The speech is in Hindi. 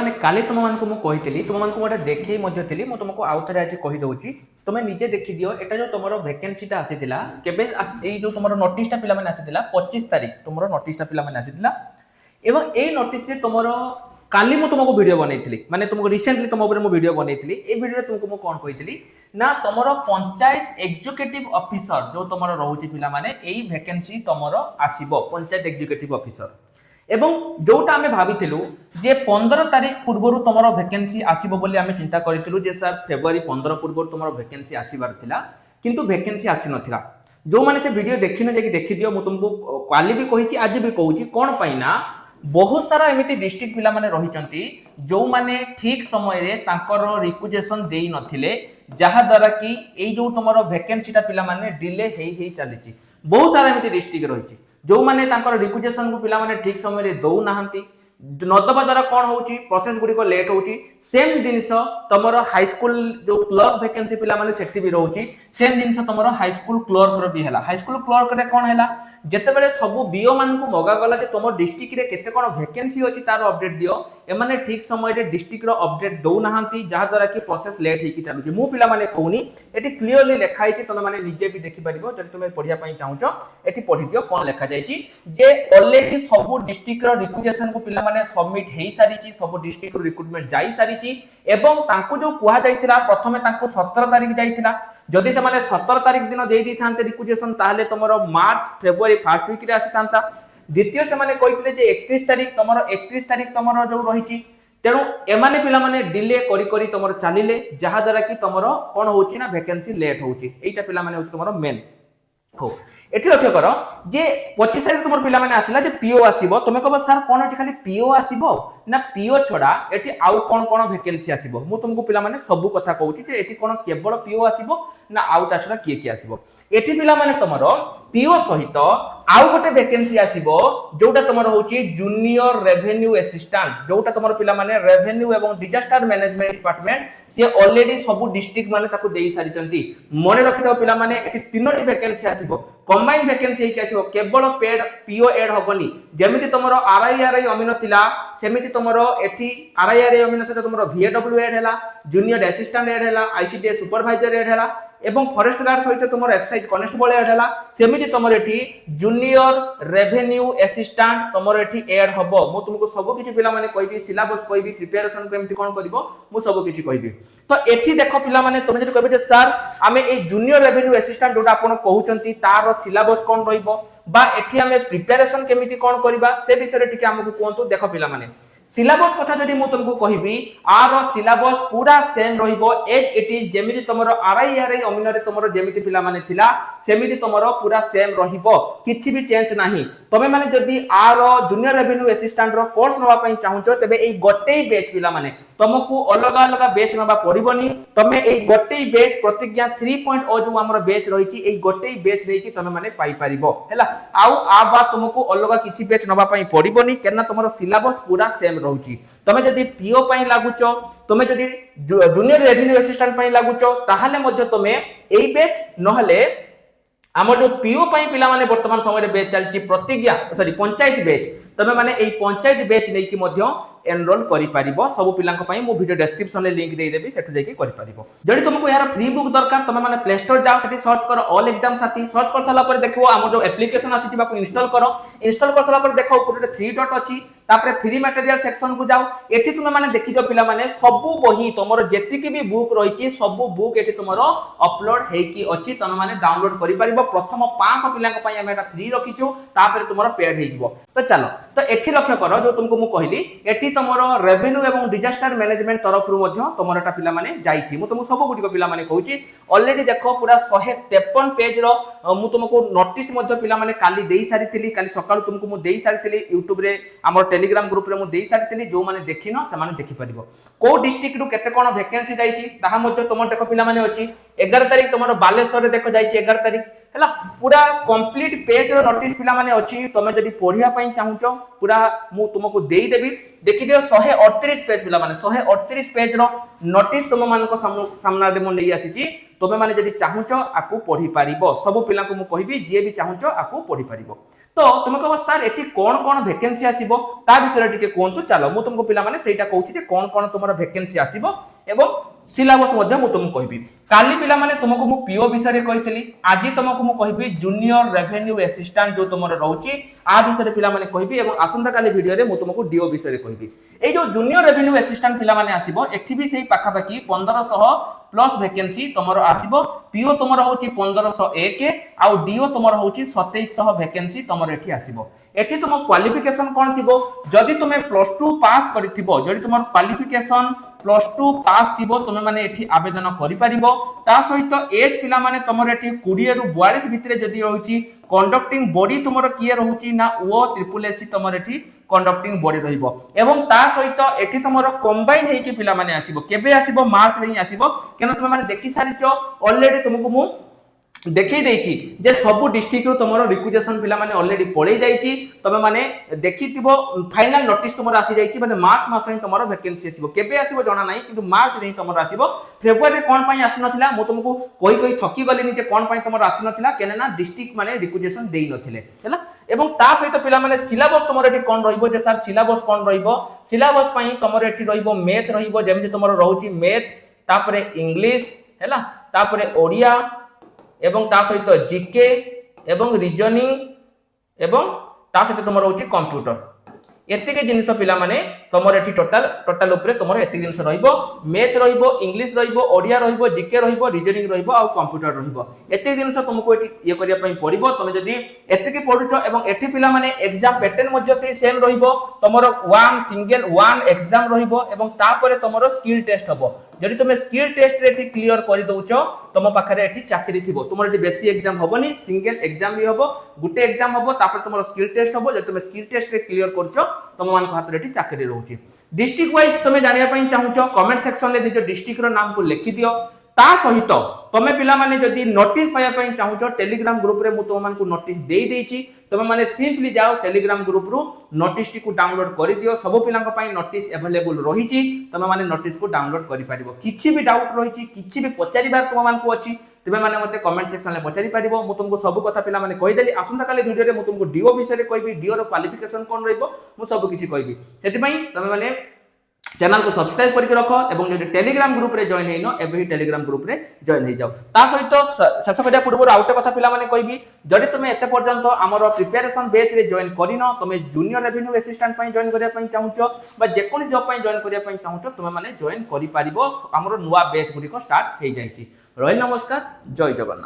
ମାନେ କାଲି ତୁମମାନଙ୍କୁ ମୁଁ କହିଥିଲି, ତୁମମାନଙ୍କୁ ଗୋଟେ ଦେଖେଇ ମଧ୍ୟ ଥିଲି, ମୁଁ ତୁମକୁ ଆଉ ଥରେ ଆଜି କହିଦେଉଛି, ତୁମେ ନିଜେ ଦେଖିଦିଅ। ଏଟା ଯୋଉ ତୁମର ଭେକେନ୍ସିଟା ଆସିଥିଲା, କେବେ ଏଇ ଯୋଉ ତୁମର ନୋଟିସଟା ପିଲାମାନେ ଆସିଥିଲା 25 ତାରିଖ ତୁମର ନୋଟିସଟା ପିଲାମାନେ ଆସିଥିଲା ଏବଂ ଏଇ ନୋଟିସରେ ତୁମର କାଲି ମୁଁ ତୁମକୁ ଭିଡ଼ିଓ ବନେଇଥିଲି, ମାନେ ତୁମକୁ ରିସେଣ୍ଟଲି ତୁମ ଉପରେ ମୁଁ ଭିଡ଼ିଓ ବନେଇଥିଲି। এই ଭିଡ଼ିଓରେ ତୁମକୁ ମୁଁ କ'ଣ କହିଥିଲି ନା ତୁମର ପଞ୍ଚାୟତ ଏକ୍ଜିକ୍ୟୁଟିଭ ଅଫିସର ଯୋଉ ତୁମର ରହୁଛି ପିଲାମାନେ, ଏଇ ଭେକେନ୍ସି ତୁମର ଆସିବ ପଞ୍ଚାୟତ ଏକ୍ଜିକ୍ୟୁଟିଭ ଅଫିସର। এবং ଯୋଉଟା ଆମେ ଭାବିଥିଲୁ ଯେ 15 ତାରିଖ ପୂର୍ବରୁ ତମର ଭେକେନ୍ସି ଆସିବ ବୋଲି ଆମେ ଚିନ୍ତା କରିଥିଲୁ ଯେ ସାର୍ ଫେବୃଆରୀ 15 ପୂର୍ବରୁ ତମର ଭେକେନ୍ସି ଆସିବାର ଥିଲା, କିନ୍ତୁ ଭେକେନ୍ସି ଆସି ନଥିଲା। ଯୋଉମାନେ ସେ ଭିଡ଼ିଓ ଦେଖିନ ଯାଇକି ଦେଖିଦିଅ। ମୁଁ ତୁମକୁ କାଲି ବି କହିଛି, ଆଜି ବି କହୁଛି, କ'ଣ ପାଇଁ ନା ବହୁତ ସାରା ଏମିତି ଡିଷ୍ଟ୍ରିକ୍ଟ ପିଲାମାନେ ରହିଛନ୍ତି ଯୋଉମାନେ ଠିକ ସମୟରେ ତାଙ୍କର ରିକ୍ୱେଜେସନ ଦେଇ ନଥିଲେ, ଯାହା ଦ୍ୱାରା କି ଏଇ ଯୋଉ ତମର ଭେକେନ୍ସିଟା ପିଲାମାନେ ଡିଲେ ହେଇ ଚାଲିଛି। ବହୁତ ସାରା ଏମିତି ଡିଷ୍ଟ୍ରିକ୍ଟ ରହିଛି जो माने तांकर रिक्वेजेशन को पिला माने ठीक समय रे दउ नाहंती, नदबा द्वारा कोन होउची प्रोसेस गुडी को लेट होउची। सेम जिनिस तमरो हाई स्कूल जो क्लर्क वैकेंसी पिला माने सेठी भी रहउची, सेम जिनिस तमरो हाई स्कूल क्लर्क रो भी हैला। हाई स्कूल क्लर्क रे कोन हैला, जेते बेले सब बीओ मान को मगा गला जे तमरो डिस्ट्रिक्ट रे केते कोन वैकेंसी अछि तार अपडेट दियो, एमाने ठीक समय रे डिस्ट्रिक्ट रो अपडेट दउ नाहंती, जहा द्वारा कि प्रोसेस लेट हेकी चालुची। मु पिला माने कहूनी, एटी क्लियरली लिखा हिची, तमे माने निजे भी देखि परिबो। जदि तमे पढिया पई चाहूचो एटी पढि दियो कोन लिखा जायची जे ऑलरेडी सब डिस्ट्रिक्ट रो रिक्वेजेशन को पिला माने सबमिट हेई सारिची, सब डिस्ट्रिक्ट रो रिक्रूटमेंट जाई सारिची एवं तांको जो कुहा जायतिला प्रथमे तांको 17 तारिख जायतिला। जदि से माने 17 तारिख दिन देई दी थांते रिक्वेजेशन, ताहले तमरो मार्च फेब्रुआरी फर्स्ट वीक रे आसी थांता। द्वितीय से माने कहितले जे 31 तारिख तमरो 31 तारिख तमरो जो रहिची, तेणु एमाने पिला माने डिले करी करी तमरो चालिले, जहा द्वारा कि तमरो कोन होउची ना भैकेंसी लेट होउची। एटा पिला माने होउची तमरो मेन हो। एठी लक्ष्य कर जे 25 तारिख तुमर पिला माने आसिला जे पीओ आसीबो, तुमे कहबो सर कोन एठी खाली पीओ आसीबो ना पीओ छडा एठी आउ कोन कोन भैकेंसी आसीबो। मु तुमको पिला माने सब कथा कहूची जे एठी कोन केवल पीओ आसीबो ना आउ ता छडा किए आसीबो। एठी पिला माने तमरो पीओ सहित आउ गोटे भैकेंसी आसीबो जोटा तमर होची जूनियर रेवेन्यू असिस्टेंट, जोटा तमर पिला माने रेवेन्यू एवं डिजास्टर मैनेजमेंट डिपार्टमेंट से ऑलरेडी सब डिस्ट्रिक्ट माने ताको देई सारी चंती। मने रखिथाओ पिला माने एठी तीनोटी भैकेंसी आसीबो, कंबाइन वैकेंसी हे आसीबो, केवल पेड पीओ एड होबनी। जेमिति तमरो आरआईआरआई अमीनो थिला सेमिति तमरो एठी आरआईआरआई अमीनो से तमरो वीएडब्ल्यू एड हैला, जूनियर असिस्टेंट एड हैला, आईसीडीएस सुपरवाइजर एड हैला एवं फॉरेस्ट गार्ड सहित तमरो एक्साइज कांस्टेबल एड हैला। सेमिति तमरो एठी जूनियर रेवेन्यू असिस्टेंट तमरो एठी एड होबो। मु तुमको सब किछि पिला माने कहबी, सिलेबस कहबी, प्रिपरेशन केमति कोन करबो मु सब किछि कहबी। तो एठी देखो पिला माने तुमे जे कहबे जे सर आमे ए जूनियर रेवेन्यू असिस्टेंट जोटा आपण कहउचंती तार सिलेबस कोन रहिबो बा एठी आमे प्रिपरेशन केमिति कोन करबा से विषय टिके हमकु कोंतु। देखो पिला माने सिलेबस कथा जदि मु तुमको कहबी, आर सिलेबस पूरा सेम रहिबो एज इट इज, जेमिति तमरो आरआईआरआई अमीनो रे तमरो जेमिति पिला माने थिला सेमिति तमरो पूरा सेम रहिबो, किछि भी चेंज नाही। तमे माने जदि आर जूनियर रेवेन्यू असिस्टेंट रो कोर्स नवा पई चाहुचो, तबे एई गोटेई बैच पिला माने तुमको अलग अलग बैच नबा पड़िबनी। तमे एई गोटेई बैच प्रतिज्ञा 3.0 जो हमर बैच रहिछि, एई गोटेई बैच रेकी तमे माने पाई परिबो हैला। आउ आबा तुमको अलग किछि बैच नबा पई पड़िबनी, केना तमरो सिलेबस पूरा सेम रहउछि। तमे जदि पीओ पई लागुचो, तमे जदि जूनियर रेवेन्यू असिस्टेंट पई लागुचो, ताहाले मध्ये तमे एई बैच नहले आम जो पीओ पई पिला माने वर्तमान समय रे बैच चलछि प्रतिज्ञा सॉरी पंचायत बैच, तमे माने एई पंचायत बैच नै कि मध्ये एनरोल करि परिबो। सब पिलांक पई मु वीडियो डिस्क्रिप्शन ले लिंक दे देबी, सेठु जाई कि करि परिबो। जदि तुमको यार फ्री बुक दरकार, तमे माने प्ले स्टोर जाओ, सेठी सर्च करो ऑल एग्जाम साथी। सर्च कर साला पर देखो हम जो एप्लीकेशन आसी छिबा को इंस्टॉल करो। इंस्टॉल कर साला पर देखो ऊपर 3 डॉट अछि, तापरे फ्री मटेरियल सेक्शन को जाओ। एठी तुमे माने देखि जो पिला माने सब बही तमरो जेति कि भी बुक रहिछि सब बुक एठी तमरो अपलोड हेकी अछि, तमे माने डाउनलोड करि परिबो। प्रथम 500 पिलांक पई हम एटा फ्री रखिछु, तापरे तमरो पेड हेजिबो। तो चलो तो एठी लक्ष्य करो जो तुमको मु कहली, एठी तमरो रेवेन्यू एवं डिजास्टर मैनेजमेंट तरफ रु मध्ये तमरो एटा पिला माने जाईछि। मु तुमको सब गुडी को पिला माने कहूछि ऑलरेडी देखो पूरा 153 पेज रो मु तुमको नोटिस मध्ये पिला माने काली देई सारिथिली। काली सकाळ तुमको मु देई सारिथिली YouTube रे, हमर टेलीग्राम ग्रुप रे मु देई सारिथिली। जो माने देखिनो से माने देखि परिबो को डिस्ट्रिक्ट रु केते कोन वैकेंसी जाईछि, ताहा मध्ये तुम देखो पिला माने अछि 11 तारिख तमरो बालेश्वर रे देखो जाईछि 11 तारिख हैला। पूरा कंप्लीट पेज रो नोटिस पिला माने अछि, तमे जदि पढिया पई चाहुचो पूरा मु तुमको देई देबी। देखि दियो 138 पेज पिला माने 138 पेज रो नोटिस तुम मानको सामना रे मु नै आसीछि। तमे माने जदि चाहुचो आकु पढि परिबो, सब पिला को मु कहबी जे भी चाहुचो आकु पढि परिबो। तो तुम कह सर एटी कौन कौन वैकेंसी आसीबो ता विषय टिके कोंतु चलो मु तुमको पिला माने सेटा कहूची जे कौन कौन तुमरो वैकेंसी आसीबो एवं सिलेबस मध्य मु तुमको कहबी काली पिला माने तुमको मु पीओ विषय रे कहितली आज तुमको मु कहबी जूनियर रेवेन्यू असिस्टेंट जो तुमरो रहउची आ विषय पिला माने कहबी एवं आसंता काली वीडियो रे मु तुमको डीओ विषय रे कहबी ए जो जूनियर रेवेन्यू असिस्टेंट पिला माने आसीबो एठी भी सेही पाखा पाखी 1500 प्लस वैकेंसी तुमरो आसीबो पीओ तुमरो होची 1501 आउ डीओ तुमरो होची 2700 वैकेंसी तुमरो एठी आसीबो एठी तुम क्वालिफिकेशन कोन थिबो जदी तुमे प्लस 2 पास करिथिबो जदी तुमर क्वालिफिकेशन प्लस 2 पास थिबो तुमे माने एठी आवेदन करि परिबो ता सहित एज पिला माने तुमर एठी 20 रु 42 भितरे जदी रहउची कंडक्टिंग बॉडी तुमर किए रहउची ना ओ ट्रिपल एससी तुमर एठी कंडक्टिंग बॉडी रहिबो एवं ता सहित एठी तुमर कंबाइन हेकी पिला माने आसीबो केबे आसीबो मार्च रे ही आसीबो केन तुमे माने देखि सारिचो ऑलरेडी तुमको मु देखि देछि जे सब डिस्ट्रिक्ट रो तमरो रिक्विजिशन पिला माने ऑलरेडी पळै जाईछि तमे माने देखिथिबो फाइनल नोटिस तमरो आसी जाईछि माने मार्च मास रे तमरो वैकेंसी आसीबो केबे आसीबो जणा नाही किंतु मार्च रे तमरो आसीबो फेब्रुआरी रे कोन पई आसी नथिला मु तुमको कोई थकी गलिनी जे कोन पई तमरो आसी नथिला केने ना डिस्ट्रिक्ट माने रिक्विजिशन देई नथिले हैला एवं ता सहित पिला माने सिलेबस तमरो एठी कोन रहिबो जे सर सिलेबस कोन रहिबो सिलेबस पई तमरो एठी रहिबो मैथ रहिबो जेमि तमरो रहउची मैथ तापरे इंग्लिश हैला तापरे ओडिया एवं ता सहित जीके एवं रीजनिंग एवं ता सहित तुम रहउची कंप्यूटर एतिके जिनिस पिला माने तमर एठी टोटल ऊपर तमर एतिके जिनिस रहइबो मैथ रहइबो इंग्लिश रहइबो ओडिया रहइबो जीके रहइबो रीजनिंग रहइबो आ कंप्यूटर रहइबो एतिके जिनिस तुमको एठी ये करिया पई पड़िबो तमे जदी एतिके पढुचो एवं एठी पिला माने एग्जाम पैटर्न मध्ये से सेम रहइबो तमर वन एग्जाम रहइबो एवं तापरे तमर स्किल टेस्ट हबो जदी तुमे स्किल टेस्ट रे क्लियर करि दउचो तुम पाखरे एठी चाकरी थिबो तुमर एठी बेसी एग्जाम हबोनी सिंगल एग्जाम भी हबो गुटे एग्जाम हबो तापर तुमर स्किल टेस्ट हबो जदी तुमे स्किल टेस्ट रे क्लियर करचो तुम मान को हाथ रे एठी चाकरी रहउची डिस्ट्रिक्ट वाइज तुमे जानिया पई चाहुचो कमेंट सेक्शन ले निजो डिस्ट्रिक्ट रो नाम को लिखि दियो ता सहित तुमे पिला माने जदी नोटिस पाया पई चाहुचो टेलीग्राम ग्रुप रे मु तुम मान को नोटिस देई देइची तुमे माने सिंपली जाओ टेलीग्राम ग्रुप रु नोटिस टी को डाउनलोड करि दियो सब पिला को पई नोटिस अवेलेबल रहिची तुमे माने नोटिस को डाउनलोड करि परिबो किछि भी डाउट रहिची किछि भी पचारिबार तुम मान को अछि तुमे माने मते कमेंट सेक्शन ले पचारि परिबो मु तुमको सब कथा पिला माने कहि देली आसंता काले वीडियो रे मु तुमको डीओ विषय रे कहबी डीओ रो क्वालिफिकेशन कोन रहइबो मु सब किछि कहबी सेति पई तुमे माने चैनल को सब्सक्राइब करके रखो एवं जो टेलीग्राम ग्रुप रे जॉइन हेनो एबे ही टेलीग्राम ग्रुप रे जॉइन हे जाओ ता सहित शेष करिया पूर्व आउटे कथा पिला माने कहबी जदि तुमे एते पर्यंत हमर प्रिपरेशन बैच रे जॉइन करिनो तुमे जूनियर रेवेन्यू असिस्टेंट पई जॉइन करिया पई चाहुचो बा जे कोनी जॉब पई जॉइन करिया पई चाहुचो तुमे माने जॉइन करि परिबो हमर नुवा बैच गुडी को स्टार्ट हे जाईची रोहिल नमस्कार जय जगन्नाथ।